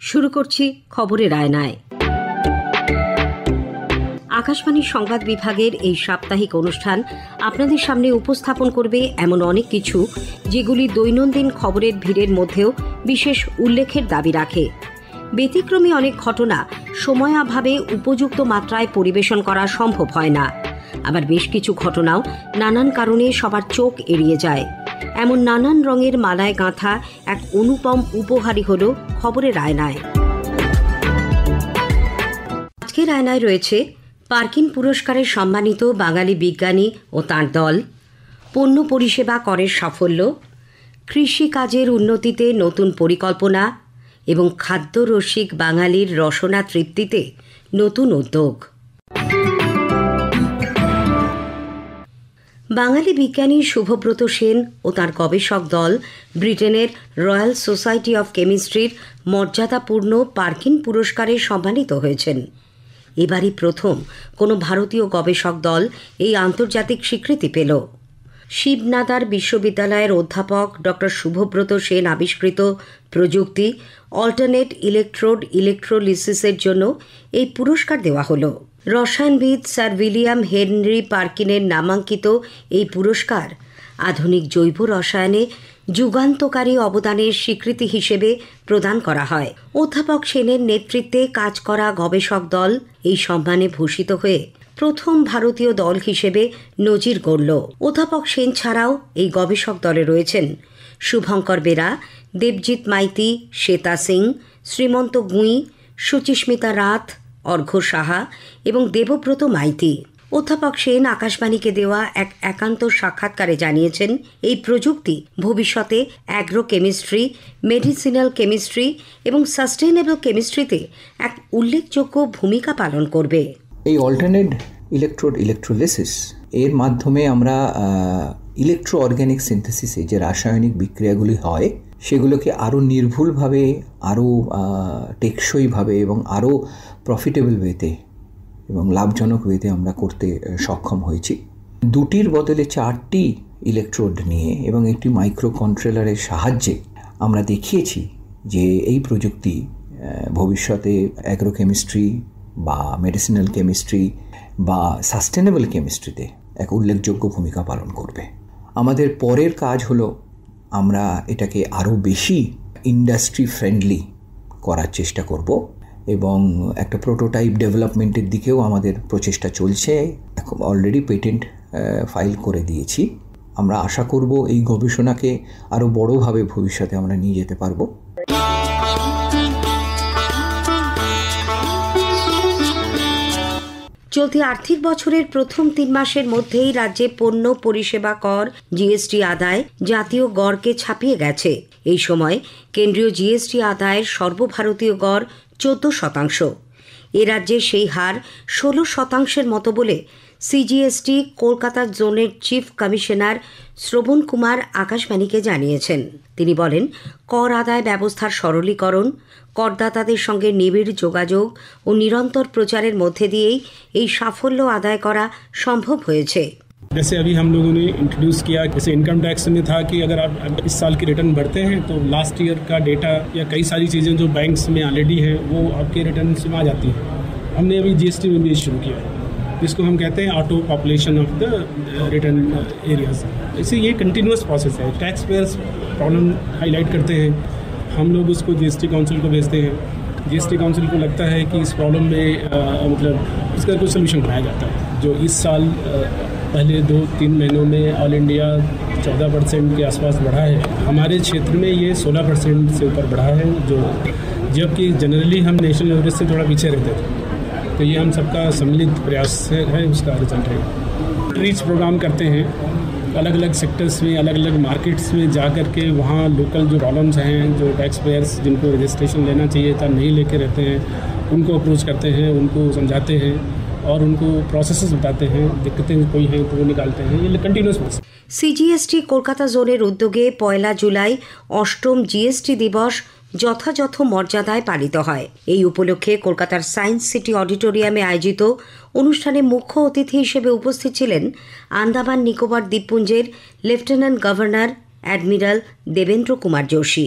শুরু করছি খবরের আয়নায়। আকাশবাণীর সংবাদ বিভাগের এই সাপ্তাহিক অনুষ্ঠান আপনাদের সামনে উপস্থাপন করবে এমন অনেক কিছু যেগুলি দৈনন্দিন খবরের ভিড়ের মধ্যেও বিশেষ উল্লেখের দাবি রাখে। ব্যতিক্রমী অনেক ঘটনা সময়াভাবে উপযুক্ত মাত্রায় পরিবেশন করা সম্ভব হয় না। আবার বেশ কিছু ঘটনাও নানান কারণে সবার চোখ এড়িয়ে যায়। এমন নানান রঙের মালায় গাঁথা এক অনুপম উপহারই হল খবরের আয়নায়। আজকের আয়নায় রয়েছে পার্কিন পুরস্কারে সম্মানিত বাঙালি বিজ্ঞানী ও তাঁর দল, পণ্য পরিষেবা করের সাফল্য, কৃষিকাজের উন্নতিতে নতুন পরিকল্পনা এবং খাদ্যরসিক বাঙালির রসনা তৃপ্তিতে নতুন উদ্যোগ। বাঙালি বিজ্ঞানী শুভব্রত সেন ও তাঁর গবেষক দল ব্রিটেনের রয়্যাল সোসাইটি অফ কেমিস্ট্রির মর্যাদাপূর্ণ পার্কিন পুরস্কারে সম্মানিত হয়েছেন। এবারই প্রথম কোনো ভারতীয় গবেষক দল এই আন্তর্জাতিক স্বীকৃতি পেল। শিবনাদার বিশ্ববিদ্যালয়ের অধ্যাপক ডক্টর শুভব্রত সেন আবিষ্কৃত প্রযুক্তি অল্টারনেট ইলেকট্রোড ইলেকট্রোলিসিসের জন্য এই পুরস্কার দেওয়া হলো। রসায়নবিদ স্যার উইলিয়াম হেনরি পার্কিনের নামাঙ্কিত এই পুরস্কার আধুনিক জৈব রসায়নে যুগান্তকারী অবদানের স্বীকৃতি হিসেবে প্রদান করা হয়। অধ্যাপক সেনের নেতৃত্বে কাজ করা গবেষক দল এই সম্মানে ভূষিত হয়ে প্রথম ভারতীয় দল হিসেবে নজির গড়ল। অধ্যাপক সেন ছাড়াও এই গবেষক দলে রয়েছেন শুভঙ্কর বেরা, দেবজিৎ মাইতি, শ্বেতা সিং, শ্রীমন্ত গুঁই, সুচিস্মিতা রাথ, অর্ঘ্য সাহা এবং দেবব্রত মাইতি। অধ্যাপক সেন আকাশবাণীকে দেওয়া এক একান্ত সাক্ষাৎকারে জানিয়েছেন, এই প্রযুক্তি ভবিষ্যতে অ্যাগ্রো কেমিস্ট্রি, মেডিসিনাল কেমিস্ট্রি এবং সাস্টেইনেবল কেমিস্ট্রিতে এক উল্লেখযোগ্য ভূমিকা পালন করবে। এই অল্টারনেট ইলেকট্রোড ইলেকট্রোলিসিস এর মাধ্যমে আমরা ইলেকট্রো অর্গ্যানিক সিনথেসিসে যে রাসায়নিক বিক্রিয়াগুলি হয় সেগুলোকে আরও নির্ভুলভাবে, আরও টেকসইভাবে এবং আরও প্রফিটেবল ওয়েতে এবং লাভজনক ওয়েতে আমরা করতে সক্ষম হয়েছি। দুটির বদলে 4টি ইলেকট্রোড নিয়ে এবং একটি মাইক্রো কন্ট্রোলারের সাহায্যে আমরা দেখিয়েছি যে এই প্রযুক্তি ভবিষ্যতে অ্যাগ্রোকেমিস্ট্রি বা মেডিসিনাল কেমিস্ট্রি বা সাস্টেনেবল কেমিস্ট্রিতে এক উল্লেখযোগ্য ভূমিকা পালন করবে। আমাদের পরের কাজ হলো আমরা এটাকে আরও বেশি ইন্ডাস্ট্রি ফ্রেন্ডলি করার চেষ্টা করব এবং একটা প্রোটোটাইপ ডেভেলপমেন্টের দিকেও আমাদের প্রচেষ্টা চলছে। এখন অলরেডি পেটেন্ট ফাইল করে দিয়েছি। আমরা আশা করব এই গবেষণাকে আরও বড়োভাবে ভবিষ্যতে আমরা নিয়ে যেতে পারবো। চলতি আর্থিক বছরের প্রথম 3 মাসের মধ্যেই রাজ্যে পণ্য পরিষেবা কর জিএসটি আদায় জাতীয় গড়কে ছাপিয়ে গেছে। এই সময় কেন্দ্রীয় জিএসটি আদায়ের সর্বভারতীয় গড় 14%। এ রাজ্যে সেই হার 16% মতো বলে সিজিএসটি কলকাতা জোনের চিফ কমিশনার শ্রবণ কুমার আকাশবাণীকে জানিয়েছেন। তিনি বলেন, কর আদায় ব্যবস্থার সরলীকরণ, করদাতাদের সঙ্গে নিবিড় যোগাযোগ ও নিরন্তর প্রচারের মধ্যে দিয়েই এই সাফল্য আদায় করা সম্ভব হয়েছে। जैसे अभी हम लोगों ने इंट्रोड्यूस किया, जैसे इनकम टैक्स में था कि अगर आप इस साल की रिटर्न भरते हैं तो लास्ट ईयर का डेटा या कई सारी चीज़ें जो बैंक्स में ऑलरेडी हैं वो आपके रिटर्न में आ जाती हैं। हमने अभी जीएसटी में भी शुरू किया, जिसको हम कहते हैं auto population of the return areas. ऐसे ये कंटिन्यूस प्रोसेस है। टैक्स पेयर्स प्रॉब्लम हाईलाइट करते हैं, हम लोग उसको जीएसटी काउंसिल को भेजते हैं। जीएसटी काउंसिल को लगता है कि इस प्रॉब्लम में मतलब इसका कोई सोल्यूशन बनाया जाता है। जो इस साल पहले 2-3 महीनों में ऑल इंडिया 14% के आसपास बढ़ा है, हमारे क्षेत्र में ये 16% से ऊपर बढ़ा है, जो जबकि जनरली हम नेशनल एवरेज से थोड़ा पीछे रहते थे। तो ये हम सबका सम्मिलित प्रयास है, उसका रिजल्ट है। रीच प्रोग्राम करते हैं अलग अलग सेक्टर्स में, अलग अलग मार्केट्स में जा कर के वहाँ लोकल जो प्रॉब्लम्स हैं, जो टैक्स पेयर्स जिनको रजिस्ट्रेशन लेना चाहिए था नहीं लेके रहते हैं, उनको अप्रोच करते हैं, उनको समझाते हैं और उनको प्रोसेसेस बताते हैं। दिक्कतें कोई हैं तो वो निकालते हैं। ये कंटिन्यूस प्रोसेस। সিজিএসটি কলকাতা জোনের উদ্যোগে 1 জুলাই 8ম জিএসটি দিবস যথাযথ মর্যাদায় পালিত হয়। এই উপলক্ষে কলকাতার সায়েন্স সিটি অডিটোরিয়ামে আয়োজিত অনুষ্ঠানে মুখ্য অতিথি হিসেবে উপস্থিত ছিলেন আন্দামান নিকোবর দ্বীপপুঞ্জের lieutenant governor admiral Devendra Kumar Joshi.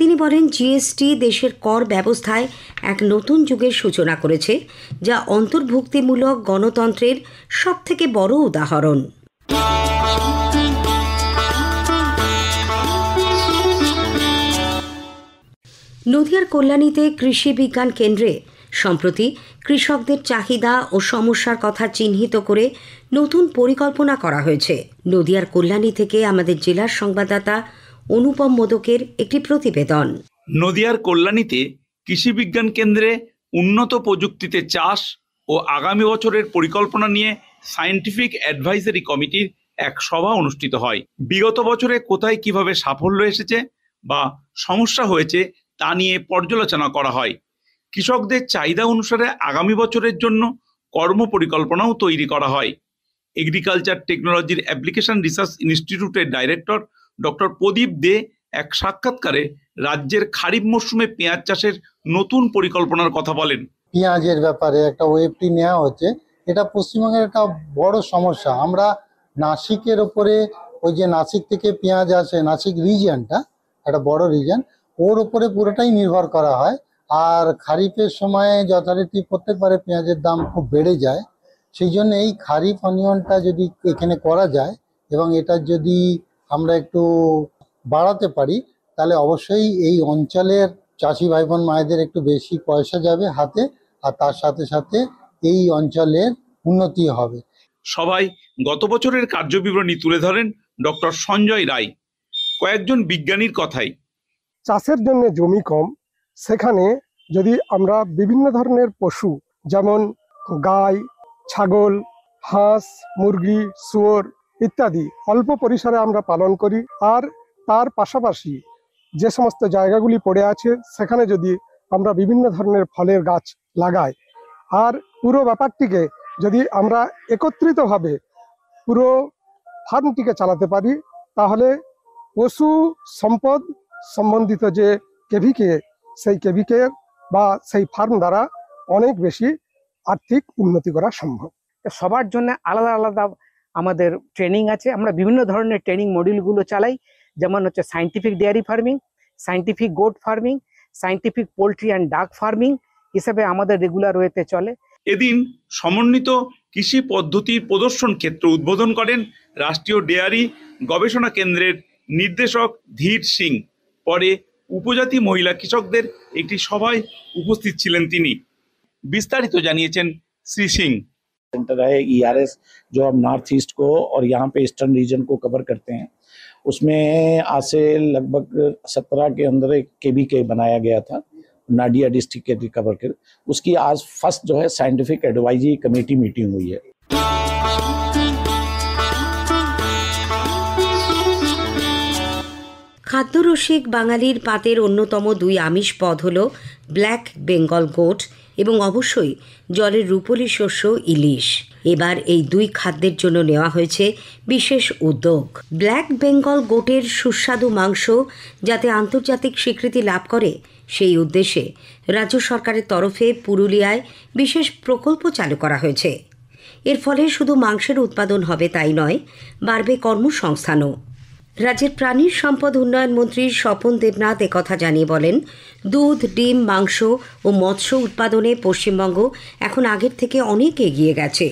তিনি বলেন, জিএসটি দেশের কর ব্যবস্থায় এক নতুন যুগের সূচনা করেছে, যা অন্তর্ভুক্তিমূলক গণতন্ত্রের সবথেকে বড় উদাহরণ। নদিয়ার কল্যাণীতে কৃষি বিজ্ঞান কেন্দ্রে সম্প্রতি কৃষকদের চাহিদা ও সমস্যার কথা চিহ্নিত করে নতুন পরিকল্পনা করা হয়েছে। নদিয়ার কল্যাণী থেকে আমাদের জেলার সংবাদদাতা অনুপম মোদকের একটি প্রতিবেদন। নদিয়ার কল্যাণীতে কৃষি বিজ্ঞান কেন্দ্রে উন্নত প্রযুক্তিতে চাষ ও আগামী বছরের পরিকল্পনা নিয়ে সায়েন্টিফিক অ্যাডভাইজারি কমিটির এক সভা অনুষ্ঠিত হয়। বিগত বছরে কোথায় কিভাবে সাফল্য এসেছে বা সমস্যা হয়েছে তা নিয়ে পর্যালোচনা করা হয়। কৃষকদের চাহিদা অনুসারে আগামী বছরের জন্য কর্ম পরিকল্পনাও তৈরি করা হয়। এগ্রিকালচার টেকনোলজির অ্যাপ্লিকেশন রিসার্চ ইনস্টিটিউটের ডাইরেক্টর ডক্টর প্রদীপ দে এক সাক্ষাৎকারে রাজ্যের খারিফ মরশুমে পেঁয়াজ চাষের নতুন পরিকল্পনার কথা বলেন। পেঁয়াজের ব্যাপারে একটা ওয়েবটি নেওয়া হচ্ছে, এটা পশ্চিমবঙ্গের একটা বড় সমস্যা। আমরা নাসিকের ওপরে, ওই যে নাসিক থেকে পেঁয়াজ আসে, নাসিক রিজিয়নটা একটা বড় রিজিয়ন, ওর ওপরে পুরোটাই নির্ভর করা হয়। আর খারিফের সময় যথারীতি প্রত্যেকবারে পেঁয়াজের দাম খুব বেড়ে যায়। সেই জন্য এই খারিফ অনিয়নটা যদি এখানে করা যায় এবং এটা যদি আমরা একটু বাড়াতে পারি, তাহলে অবশ্যই এই অঞ্চলের চাষি ভাই বোন মায়েদের একটু বেশি পয়সা যাবে হাতে, আর তার সাথে সাথে এই অঞ্চলের উন্নতি হবে। সবাই গত বছরের কার্যবিবরণী তুলে ধরেন ডক্টর সঞ্জয় রায়। কয়েকজন বিজ্ঞানীর কথাই, চাষের জন্য জমি কম, সেখানে যদি আমরা বিভিন্ন ধরনের পশু যেমন গাই, ছাগল, হাঁস, মুরগি, শুয়োর ইত্যাদি অল্প পরিসরে আমরা পালন করি, আর তার পাশাপাশি যে সমস্ত জায়গাগুলি পড়ে আছে সেখানে যদি আমরা বিভিন্ন ধরনের ফলের গাছ লাগাই, আর পুরো ব্যাপারটিকে যদি আমরা একত্রিতভাবে পুরো ফার্মটিকে চালাতে পারি, তাহলে পশু সম্পদ সম্বন্ধিত যে কেভিকে, সেই কেভিকে বা সেই ফার্ম দ্বারা অনেক বেশি আর্থিক উন্নতি করা সম্ভব। সবার জন্য আলাদা আলাদা আমাদের ট্রেনিং আছে। আমরা বিভিন্ন ধরনের ট্রেনিং মডিউলগুলো চালাই, যেমন হচ্ছে scientific dairy farming, scientific goat farming, scientific poultry and ডাক ফার্মিং হিসেবে আমাদের রেগুলার ওয়েতে চলে। এদিন সমন্বিত কৃষি পদ্ধতির প্রদর্শন ক্ষেত্র উদ্বোধন করেন রাষ্ট্রীয় ডেয়ারি গবেষণা কেন্দ্রের নির্দেশক ধীর সিং। পরে উপজাতি মহিলা কৃষকদের একটি সভায় উপস্থিত ছিলেন তিনি। বিস্তারিত জানিয়েছেন শ্রী সিং। सेंटर है ERS, जो हम नॉर्थ ईस्ट को और यहाँ पे ईस्टर्न रीजन को कवर करते हैं। उसमें आज से लगभग 17 के अंदर एक KBK बनाया गया था, नाडिया डिस्ट्रिक्ट के कवर कर। उसकी आज फर्स्ट जो है साइंटिफिक एडवाइजरी कमेटी मीटिंग हुई है। খাদ্যরসিক বাঙালির পাতের অন্যতম দুই আমিষ পদ হল ব্ল্যাক বেঙ্গল গোট এবং অবশ্যই জলের রূপলি শস্য ইলিশ। এবার এই দুই খাদ্যের জন্য নেওয়া হয়েছে বিশেষ উদ্যোগ। ব্ল্যাক বেঙ্গল গোটের সুস্বাদু মাংস যাতে আন্তর্জাতিক স্বীকৃতি লাভ করে, সেই উদ্দেশ্যে রাজ্য সরকারের তরফে পুরুলিয়ায় বিশেষ প্রকল্প চালু করা হয়েছে। এর ফলে শুধু মাংসের উৎপাদন হবে তাই নয়, বাড়বে কর্মসংস্থানও। রাজ্যের প্রাণী সম্পদ উন্নয়ন মন্ত্রী স্বপন দেবনাথ একথা জানিয়ে বলেন, দুধ, ডিম, মাংস ও মৎস্য উৎপাদনে পশ্চিমবঙ্গ এখন আগের থেকে অনেক এগিয়ে গেছে।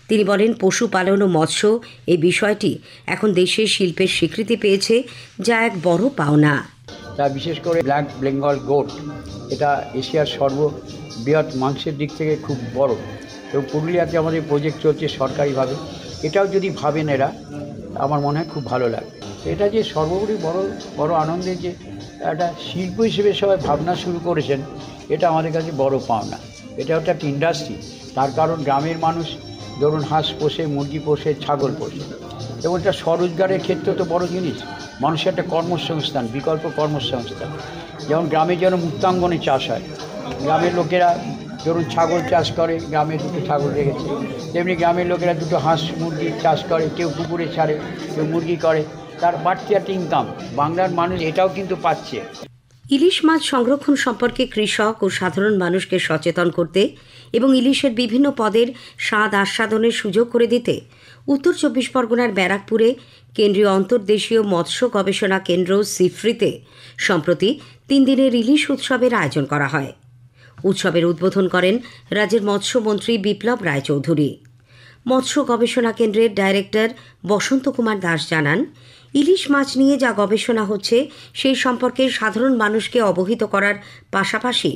তিনি বলেন, পশুপালন ও মৎস্য এই বিষয়টি এখন দেশের শিল্পের স্বীকৃতি পেয়েছে, যা এক বড় পাওনা। তা বিশেষ করে ব্ল্যাক বেঙ্গল গোট, এটা এশিয়ার সর্ববৃহৎ মাংসের দিক থেকে খুব বড়, এবং পুরুলিয়াতে আমাদের প্রজেক্ট চলছে সরকারিভাবে। এটাও যদি ভাবেন এরা, আমার মনে হয় খুব ভালো লাগবে। এটা যে সর্বোপরি বড় আনন্দের যে একটা শিল্প হিসেবে সবাই ভাবনা শুরু করেছেন, এটা আমাদের কাছে বড় পাওনা। এটা একটা ইন্ডাস্ট্রি। তার কারণ গ্রামের মানুষ ধরুন হাঁস পোষে, মুরগি পোষে, ছাগল পোষে, এবং এটা স্বরোজগারের ক্ষেত্রে তো বড় জিনিস। মানুষের একটা কর্মসংস্থান, বিকল্প কর্মসংস্থান। যেমন গ্রামে যেন মুক্তাঙ্গনে চাষ হয়, গ্রামের লোকেরা ধরুন ছাগল চাষ করে, গ্রামে দুটো ছাগল রেখেছে, তেমনি গ্রামের লোকেরা দুটো হাঁস মুরগি চাষ করে, কেউ পুকুরে ছাড়ে, কেউ মুরগি করে, তার বাড়তি একটা ইনকাম বাংলার মানুষ এটাও কিন্তু পাচ্ছে। ইলিশ মাছ সংরক্ষণ সম্পর্কে কৃষক ও সাধারণ মানুষকে সচেতন করতে এবং ইলিশের বিভিন্ন পদের স্বাদ আস্বাদনের সুযোগ করে দিতে উত্তর 24 পরগনার ব্যারাকপুরে কেন্দ্রীয় অন্তর্দেশীয় মৎস্য গবেষণা কেন্দ্র সিফ্রিতে সম্প্রতি 3 দিনের ইলিশ উৎসবের আয়োজন করা হয়। উৎসবের উদ্বোধন করেন রাজ্যের মৎস্যমন্ত্রী বিপ্লব রায়চৌধুরী। মৎস্য গবেষণা কেন্দ্রের ডাইরেক্টর বসন্ত কুমার দাস জানান, ইলিশ মাছ নিয়ে যা গবেষণা হচ্ছে সেই সম্পর্কে সাধারণ মানুষকে অবহিত করার পাশাপাশি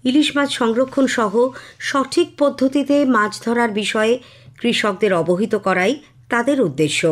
ইলিশ মাছ সংরক্ষণ সহ সঠিক পদ্ধতিতে মাছ ধরার বিষয়ে কৃষকদের অবহিত করাই তাদের উদ্দেশ্য।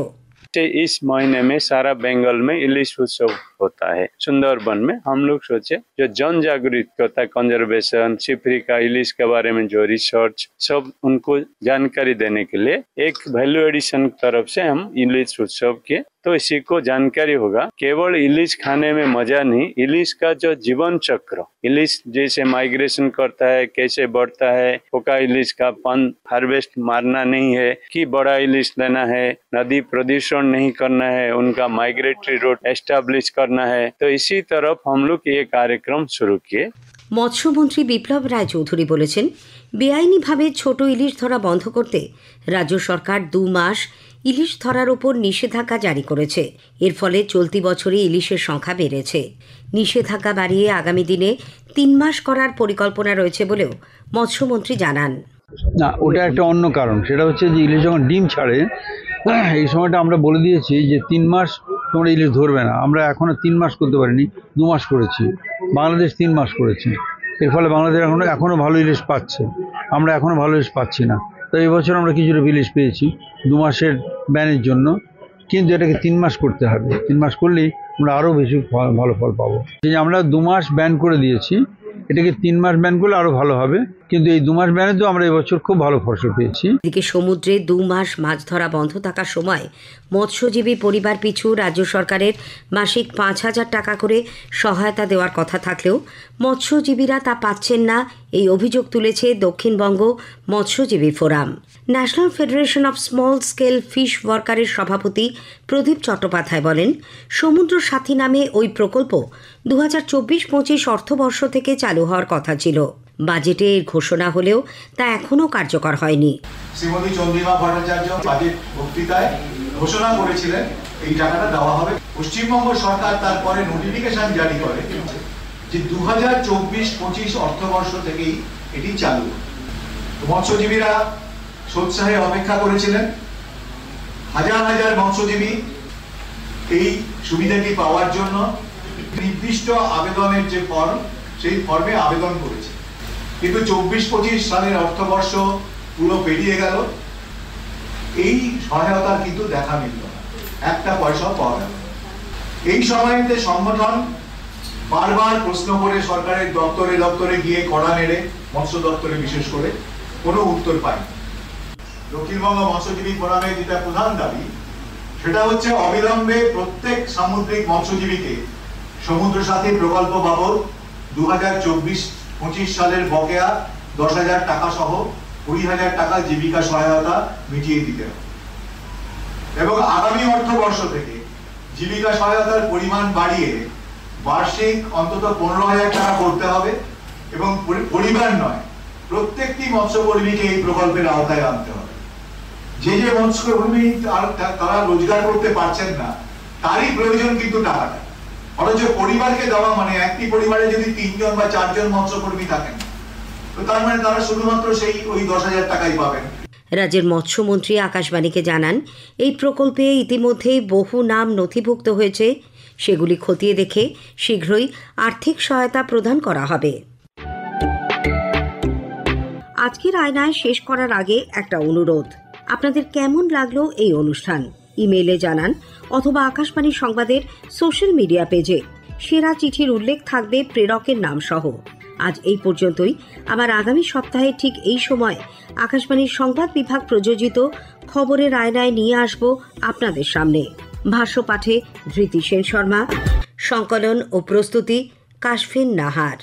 इस महीने में सारा बंगाल में इलिश उत्सव होता है। सुंदरबन में हम लोग सोचे जो जन जागरूकता कंजर्वेशन सिफरी का इलिश के बारे में जो रिसर्च सब उनको जानकारी देने के लिए एक वैल्यू एडिशन तरफ से हम इलिश उत्सव किए, तो इसी को जानकारी होगा। केवल इलिश खाने में मजा नहीं, इलिश का जो जीवन चक्र, इलिश जैसे माइग्रेशन करता है, कैसे बढ़ता है, पोका इलिश का पन हार्वेस्ट मारना नहीं है कि बड़ा इलिश लेना है, नदी प्रदूषण नहीं करना है, उनका माइग्रेटरी रूट एस्टैब्लिश करना है, तो इसी तरफ हम लोग ये कार्यक्रम शुरू किए। মৎস্যমন্ত্রী বিপ্লব রায়চৌধুরী বলেছেন, বেআইনিভাবে ছোট ইলিশ ধরা বন্ধ করতে রাজ্য সরকার 2 মাস ইলিশ ধরার ওপর নিষেধাজ্ঞা জারি করেছে। এর ফলে চলতি বছরে ইলিশের সংখ্যা বেড়েছে। নিষেধাজ্ঞা বাড়িয়ে আগামী দিনে 3 মাস করার পরিকল্পনা রয়েছে বলেও মৎস্যমন্ত্রী জানান। না, ওটা একটা অন্য কারণ, সেটা হচ্ছে যে ইলিশ যখন ডিম ছাড়ে এই সময়টা আমরা বলে দিয়েছি যে 3 মাস তোমরা ইলিশ ধরবে না। আমরা এখনও 3 মাস করতে পারিনি, 2 মাস করেছি। বাংলাদেশ 3 মাস করেছে। এর ফলে বাংলাদেশ এখনও ভালো ইলিশ পাচ্ছে, আমরা এখনও ভালো ইলিশ পাচ্ছি না। তো এই বছর আমরা কিছুটা ইলিশ পেয়েছি 2 মাসের ব্যানের জন্য, কিন্তু এটাকে 3 মাস করতে হবে। 3 মাস করলেই আমরা আরও বেশি ভালো ফল পাবো। যে আমরা 2 মাস ব্যান করে দিয়েছি, এটাকে 3 মাস ব্যান করলে আরও ভালো হবে, কিন্তু এই 2 মাস ব্যানে তো আমরা এবছর খুব ভালো ফসল পেয়েছি। এদিকে সমুদ্রে 2 মাস মাছ ধরা বন্ধ থাকার সময় মৎস্যজীবী পরিবার পিছু রাজ্য সরকারের মাসিক 5,000 টাকা করে সহায়তা দেওয়ার কথা থাকলেও মৎস্যজীবীরা তা পাচ্ছেন না, এই অভিযোগ তুলেছে Dakshinbanga Matsyajibi forum. National federation of small scale fish ওয়ার্কারের সভাপতি প্রদীপ চট্টোপাধ্যায় বলেন, সমুদ্র সাথী নামে ওই প্রকল্প 2024-25 অর্থবর্ষ থেকে চালু হওয়ার কথা ছিল। বাজেটে এর ঘোষণা হলেও তা এখনও কার্যকর হয়নি। শ্রীমতী চন্দ্রিমা ভট্টাচার্য বাজেট বক্তৃতায় ঘোষণা করেছিলেন এই টাকাটা দেওয়া হবে। পশ্চিমবঙ্গ সরকার তারপরে নোটিফিকেশন জারি করে যে 2024-25 অর্থবর্ষ থেকেই এটি চালু। মৎস্যজীবীরা সোৎসাহে অপেক্ষা করেছিলেন। হাজার হাজার মৎস্যজীবী এই সুবিধাটি পাওয়ার জন্য নির্দিষ্ট আবেদনের যে ফর্ম, সেই ফর্মে আবেদন করেছে, কিন্তু 24-25 সালের অর্থবর্ষ পুরো পেরিয়ে গেল, এই সহায়তার কিন্তু দেখা মিলল না, একটা পয়সা পাওয়া গেল। এই সময়তে সংগঠন বারবার প্রশ্ন করে সরকারের দপ্তরে গিয়ে কড়া নেড়ে, মৎস্য দপ্তরে বিশেষ করে, কোনো উত্তর পায়নি। দক্ষিণবঙ্গ মৎস্যজীবী ফোরামের যেটা প্রধান দাবি, সেটা হচ্ছে অবিলম্বে প্রত্যেক সামুদ্রিক মৎস্যজীবীকে সমুদ্র সাথী প্রকল্প বাবদ 2024-25 সালের বকেয়া 10,000 টাকা সহ 20,000 টাকা জীবিকা সহায়তা মিটিয়ে দিতে হবে এবং আগামী অর্থবর্ষ থেকে জীবিকা সহায়তার পরিমাণ বাড়িয়ে বার্ষিক অন্তত 15,000 টাকা করতে হবে এবং পরিবার নয়, প্রত্যেকটি মৎস্যকর্মীকে এই প্রকল্পের আওতায় আনতে হবে। যে মৎস্যকর্মী তারা রোজগার করতে পারছেন না, তারই প্রয়োজন কিন্তু টাকাটা। অথচ পরিবারকে দেওয়া মানে একটি পরিবারে যদি 3 জন বা 4 জন মৎস্যকর্মী থাকেন, তো তার মানে তারা শুধুমাত্র ওই 10,000 টাকাই পাবেন। রাজ্যের মৎস্যমন্ত্রী আকাশবাণীকে জানান, এই প্রকল্পে ইতিমধ্যেই বহু নাম নথিভুক্ত হয়েছে, সেগুলি খতিয়ে দেখে শীঘ্রই আর্থিক সহায়তা প্রদান করা হবে। আজকের আয়নায় শেষ করার আগে একটা অনুরোধ, আপনাদের কেমন লাগলো এই অনুষ্ঠান ইমেইলে জানান অথবা আকাশবাণী সংবাদের সোশ্যাল মিডিয়া পেজে। সেরা চিঠির উল্লেখ থাকবে প্রেরকের নাম সহ। আজ এই পর্যন্তই। আবার আগামী সপ্তাহে ঠিক এই সময় আকাশবাণীর সংবাদ বিভাগ প্রযোজিত খবরের আয়নায় নিয়ে আসব আপনাদের সামনে। ভাষ্য পাঠে ধৃতি সেন শর্মা, সংকলন ও প্রস্তুতি কাশফিন নাহার।